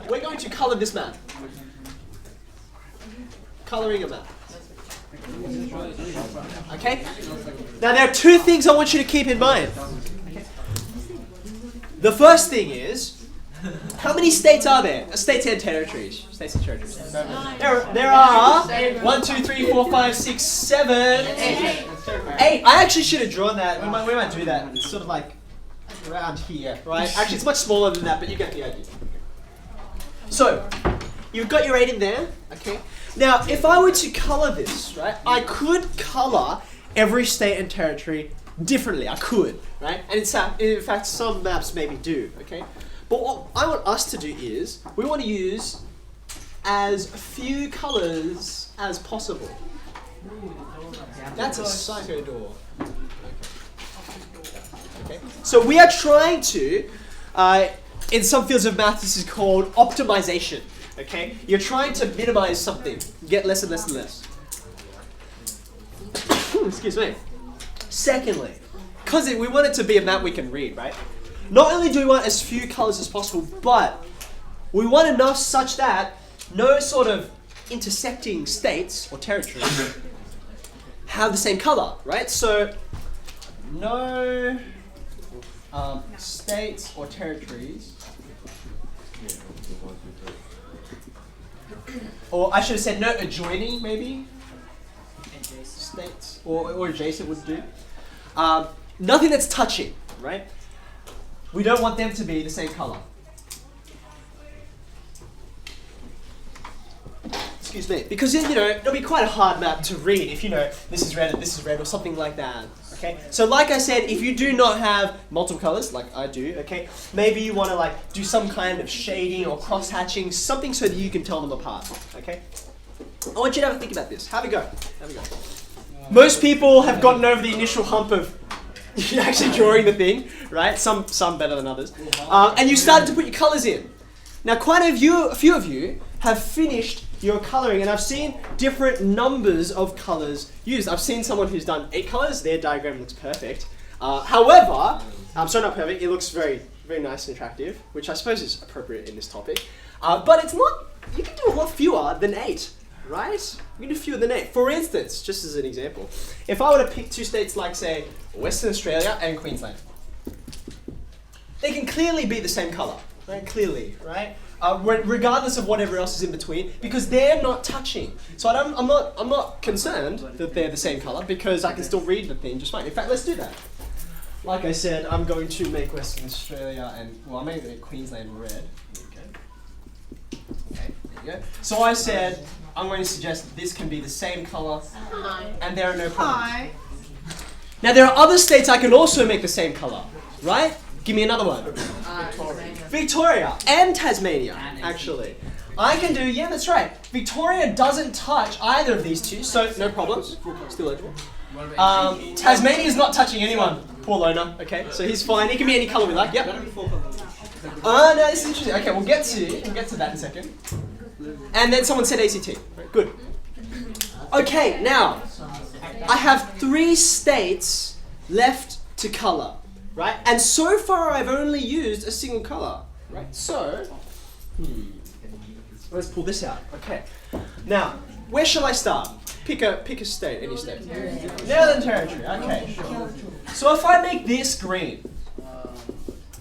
We're going to color this map. Coloring a map. Okay? Now there are two things I want you to keep in mind. The first thing is, how many states are there? States and territories. States and territories. There are 1, 2, 3, 4, 5, 6, 7, 8. I actually should have drawn that. We might do that. It's sort of like around here, right? Actually, it's much smaller than that, but you get the idea. So, you've got your 8 in there, okay? Now, if I were to color this, right, I could color every state and territory differently. I could, right? And in fact, some maps maybe do, okay? But what I want us to do is, we want to use as few colors as possible. That's a psycho door. Okay. So we are trying to, in some fields of math, this is called optimization. Okay, you're trying to minimize something, get less and less and less. Excuse me. Secondly, because we want it to be a map we can read, right? Not only do we want as few colors as possible, but we want enough such that no sort of intersecting states or territories have the same color, right? So no states or territories, or I should have said no adjoining, maybe states, or adjacent would do. Nothing that's touching, right? We don't want them to be the same color. Excuse me, because it'll be quite a hard map to read if this is red and this is red or something like that. Okay, so like I said, if you do not have multiple colors like I do, okay, maybe you want to do some kind of shading or cross hatching, something so that you can tell them apart. Okay, I want you to have a think about this. Have a go. Have a go. Most people have gotten over the initial hump of actually drawing the thing, right? Some better than others, and you started to put your colors in. Now, quite a few of you have finished your coloring, and I've seen different numbers of colors used. I've seen someone who's done 8 colors. Their diagram looks perfect. However, sorry, not perfect. It looks very, very nice and attractive, which I suppose is appropriate in this topic. But it's not. You can do a lot fewer than 8, right? You can do fewer than 8. For instance, just as an example, if I were to pick 2 states like, say, Western Australia and Queensland, they can clearly be the same color, right? Clearly, right? Regardless of whatever else is in between, because they're not touching. So I'm not concerned that they're the same color because I can still read the thing just fine. In fact, let's do that. Like I said, I'm going to make Western Australia I'm going to make Queensland red. Okay, there you go. So I said I'm going to suggest that this can be the same color, and there are no problems. Now there are other states I can also make the same color, right? Give me another one. Victoria and Tasmania, actually. I can do, yeah, that's right. Victoria doesn't touch either of these two, so no problems. Still eligible. Tasmania is not touching anyone. Poor loner. Okay, so he's fine. He can be any color we like. Yep. No, this is interesting. Okay, we'll get to that in a second. And then someone said ACT. Right, good. Okay, now I have 3 states left to color. Right? And so far I've only used a single color. Right? So, let's pull this out. Okay. Now, where shall I start? Pick a state, any state. Northern Territory. Okay. So if I make this green,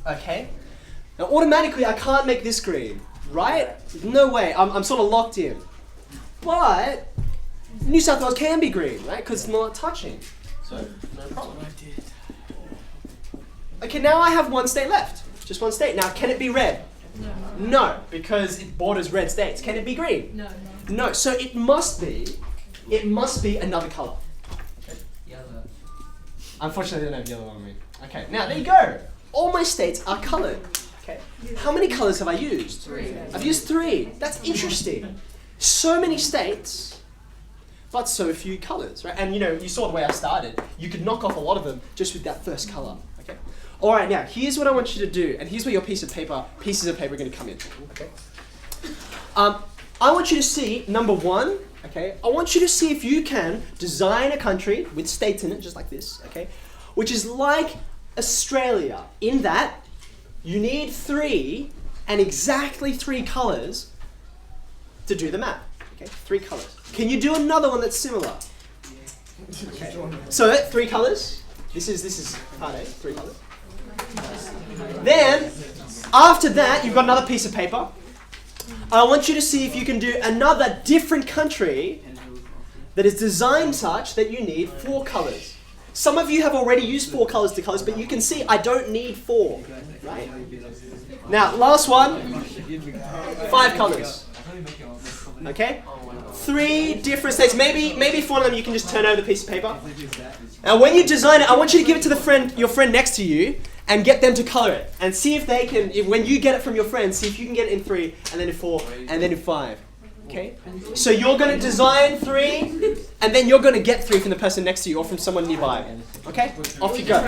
okay. Now automatically I can't make this green, right? No way. I'm sort of locked in. But New South Wales can be green, right? Because it's not touching. So no problem. Okay, now I have 1 state left. Just 1 state. Now, can it be red? No. No, because it borders red states. Can it be green? No. No. So it must be another color. Okay. Yellow. Unfortunately, I don't have yellow on me. Okay, now there you go. All my states are colored. Okay. How many colors have I used? 3. I've used 3. That's interesting. So many states, but so few colors, right? And you saw the way I started. You could knock off a lot of them just with that first color. Okay. All right, now here's what I want you to do, and here's where your pieces of paper are going to come in. Okay. I want you to see number 1. Okay. I want you to see if you can design a country with states in it, just like this. Okay. Which is like Australia, in that you need 3 and exactly 3 colors to do the map. Okay, 3 colors. Can you do another one that's similar? Okay. So 3 colors. This is part A, 3 colors. Then after that, you've got another piece of paper. I want you to see if you can do another different country that is designed such that you need 4 colors. Some of you have already used 4 colors to colors, but you can see I don't need 4. Right? Now, last one, 5 colors. Okay? 3 different states. Maybe for one of them you can just turn over the piece of paper. Now, when you design it, I want you to give it to your friend next to you and get them to color it. And see if they can, when you get it from your friend, see if you can get it in 3, and then in 4, and then in 5. Okay? So you're going to design 3, and then you're going to get 3 from the person next to you or from someone nearby. Okay? Off you go.